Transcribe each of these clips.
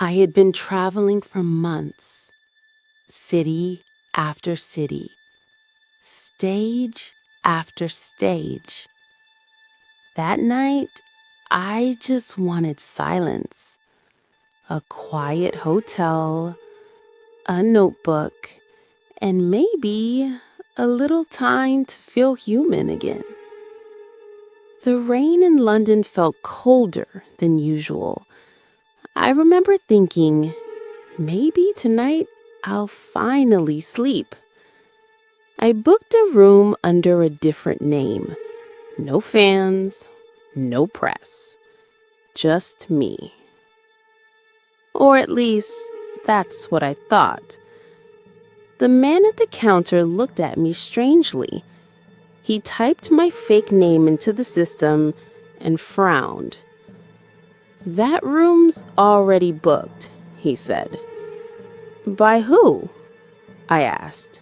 I had been traveling for months, city after city, stage after stage. That night, I just wanted silence, a quiet hotel, a notebook, and maybe a little time to feel human again. The rain in London felt colder than usual. I remember thinking, maybe tonight I'll finally sleep. I booked a room under a different name. No fans, no press, just me. Or at least, that's what I thought. The man at the counter looked at me strangely. He typed my fake name into the system and frowned. "That room's already booked," he said. "By who?" I asked.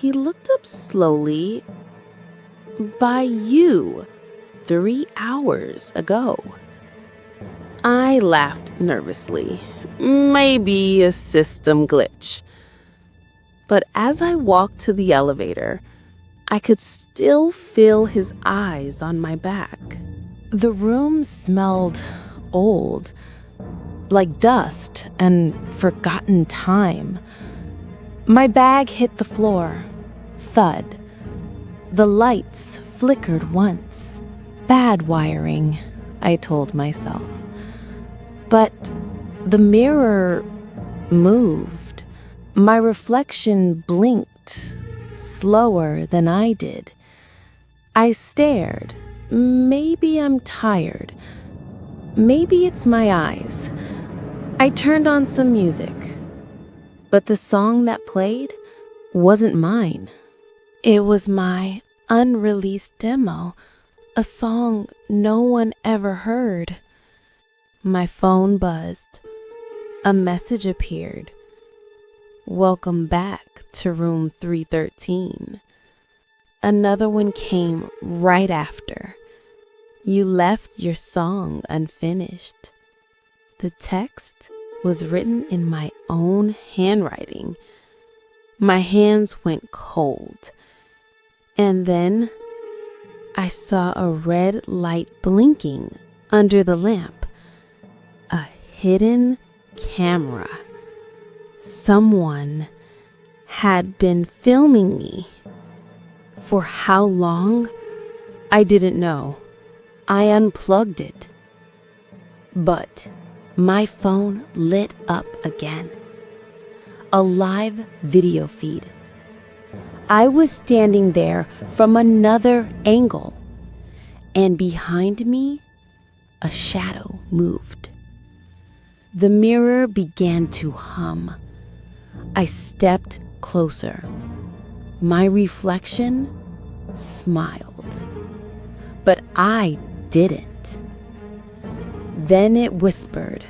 He looked up slowly. "By you, 3 hours ago." I laughed nervously. Maybe a system glitch. But as I walked to the elevator, I could still feel his eyes on my back. The room smelled old, like dust and forgotten time. My bag hit the floor. Thud. The lights flickered once. Bad wiring, I told myself. But the mirror moved. My reflection blinked, slower than I did. I stared. Maybe I'm tired. Maybe it's my eyes. I turned on some music. But the song that played wasn't mine. It was my unreleased demo, a song no one ever heard. My phone buzzed. A message appeared. "Welcome back to room 313. Another one came right after. "You left your song unfinished." The text was written in my own handwriting. My hands went cold. And then I saw a red light blinking under the lamp. A hidden camera. Someone had been filming me. For how long? I didn't know. I unplugged it. But my phone lit up again. A live video feed. I was standing there from another angle, and behind me, a shadow moved. The mirror began to hum. I stepped closer. My reflection smiled, but I didn't. Then it whispered,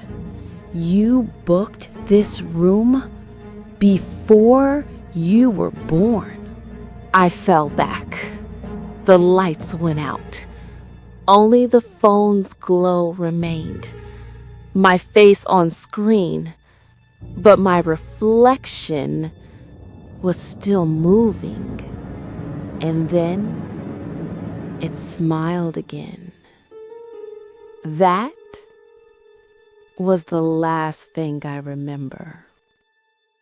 "You booked this room before you were born." I fell back. The lights went out. Only the phone's glow remained. My face on screen, but my reflection was still moving. And then it smiled again. That was the last thing I remember.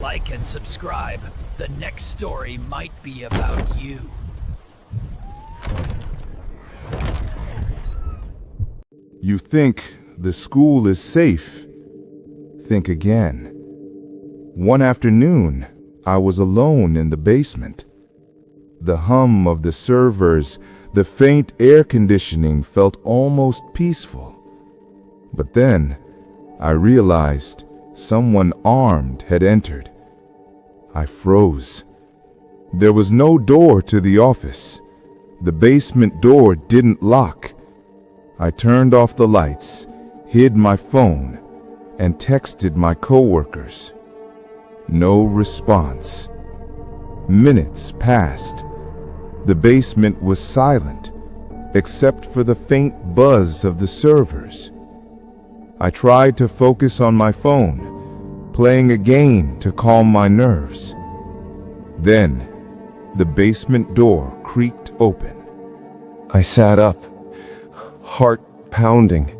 Like and subscribe. The next story might be about you. You think the school is safe. Think again. One afternoon, I was alone in the basement. The hum of the servers, the faint air conditioning felt almost peaceful. But then, I realized someone armed had entered. I froze. There was no door to the office. The basement door didn't lock. I turned off the lights, hid my phone, and texted my coworkers. No response. Minutes passed. The basement was silent, except for the faint buzz of the servers. I tried to focus on my phone, playing a game to calm my nerves. Then, the basement door creaked open. I sat up, heart pounding.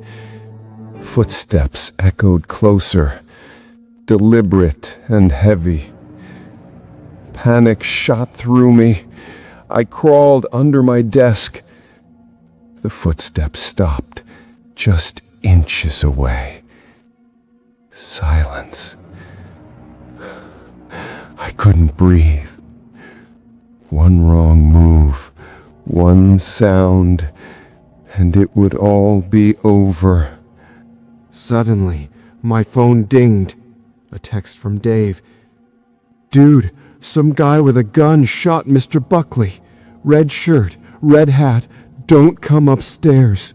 Footsteps echoed closer, deliberate and heavy. Panic shot through me. I crawled under my desk. The footsteps stopped, just inches away. Silence. I couldn't breathe. One wrong move, one sound, and it would all be over. Suddenly, my phone dinged. A text from Dave. "Dude, some guy with a gun shot Mr. Buckley. Red shirt, red hat. Don't come upstairs."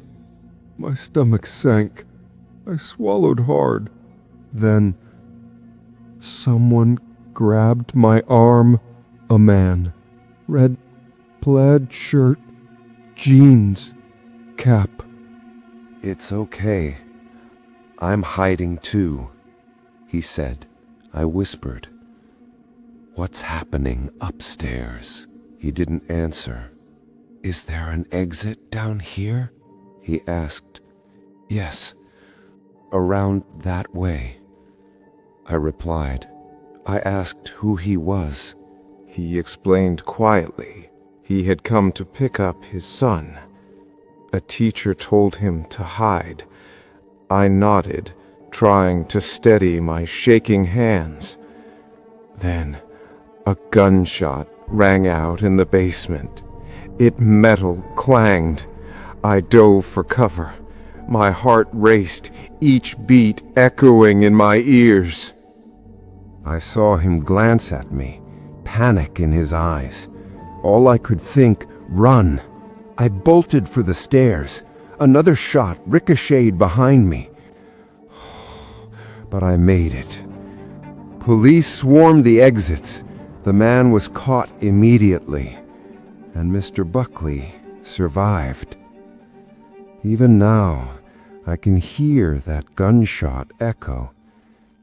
My stomach sank. I swallowed hard. Then, someone grabbed my arm. A man. Red plaid shirt, jeans, cap. "It's okay. I'm hiding too," he said. I whispered, "What's happening upstairs?" He didn't answer. "Is there an exit down here?" he asked. "Yes, around that way," I replied. I asked who he was. He explained quietly. He had come to pick up his son. A teacher told him to hide. I nodded, trying to steady my shaking hands. Then, a gunshot rang out in the basement. It metal clanged. I dove for cover. My heart raced, each beat echoing in my ears. I saw him glance at me, panic in his eyes. All I could think, run. I bolted for the stairs. Another shot ricocheted behind me. But I made it. Police swarmed the exits. The man was caught immediately, and Mr. Buckley survived. Even now, I can hear that gunshot echo.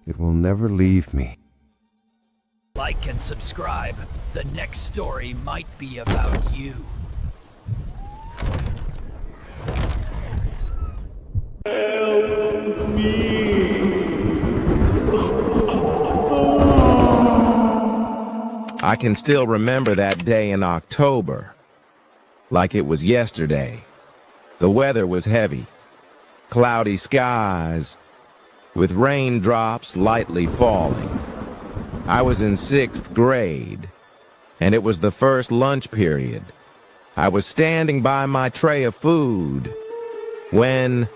It will never leave me. Like and subscribe. The next story might be about you. Help me! I can still remember that day in October, like it was yesterday. The weather was heavy, cloudy skies, with raindrops lightly falling. I was in 6th grade, and it was the first lunch period. I was standing by my tray of food when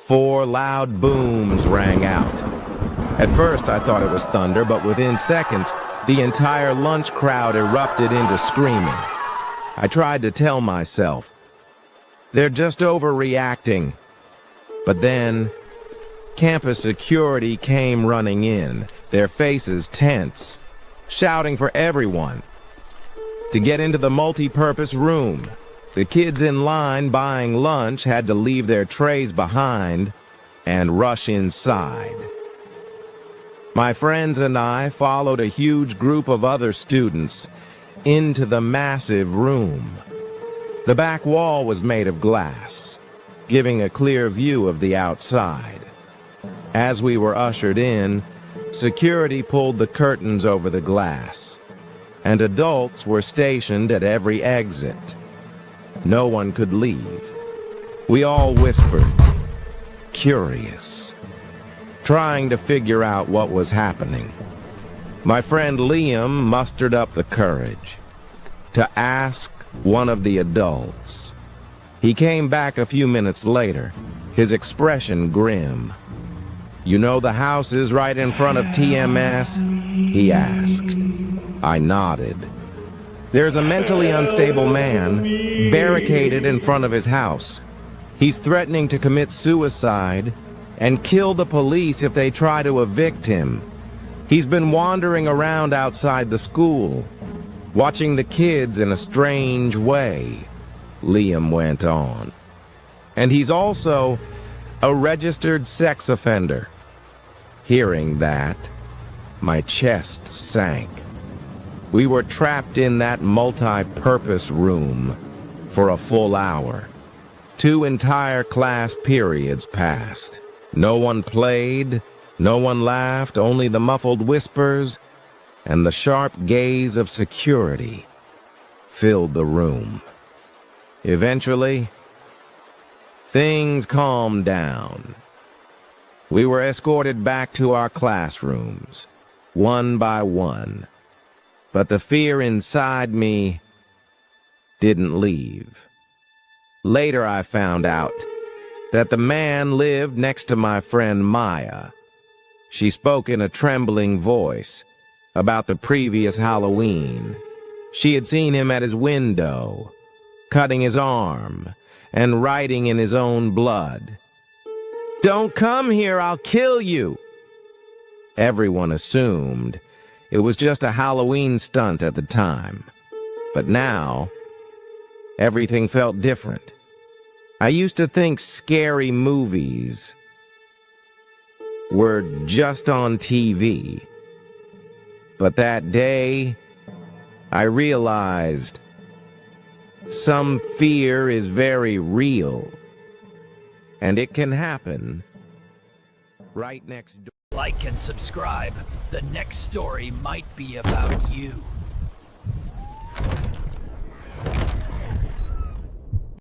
4 loud booms rang out. At first I thought it was thunder, but within seconds, the entire lunch crowd erupted into screaming. I tried to tell myself, they're just overreacting. But then, campus security came running in, their faces tense, shouting for everyone to get into the multi-purpose room. The kids in line buying lunch had to leave their trays behind and rush inside. My friends and I followed a huge group of other students into the massive room. The back wall was made of glass, giving a clear view of the outside. As we were ushered in, security pulled the curtains over the glass, and adults were stationed at every exit. No one could leave. We all whispered, curious, trying to figure out what was happening. My friend Liam mustered up the courage to ask one of the adults. He came back a few minutes later, his expression grim. "You know the house is right in front of TMS?" he asked. I nodded. There's a mentally unstable man barricaded in front of his house. He's threatening to commit suicide and kill the police if they try to evict him. He's been wandering around outside the school, watching the kids in a strange way, Liam went on. And he's also a registered sex offender. Hearing that, my chest sank. We were trapped in that multi-purpose room for a full hour. 2 entire class periods passed. No one played, no one laughed, only the muffled whispers and the sharp gaze of security filled the room. Eventually, things calmed down. We were escorted back to our classrooms, one by one. But the fear inside me didn't leave. Later I found out that the man lived next to my friend Maya. She spoke in a trembling voice about the previous Halloween. She had seen him at his window, cutting his arm and writing in his own blood, "Don't come here, I'll kill you." Everyone assumed it was just a Halloween stunt at the time. But now, everything felt different. I used to think scary movies were just on TV. But that day, I realized some fear is very real, and it can happen right next door. Like and subscribe. The next story might be about you.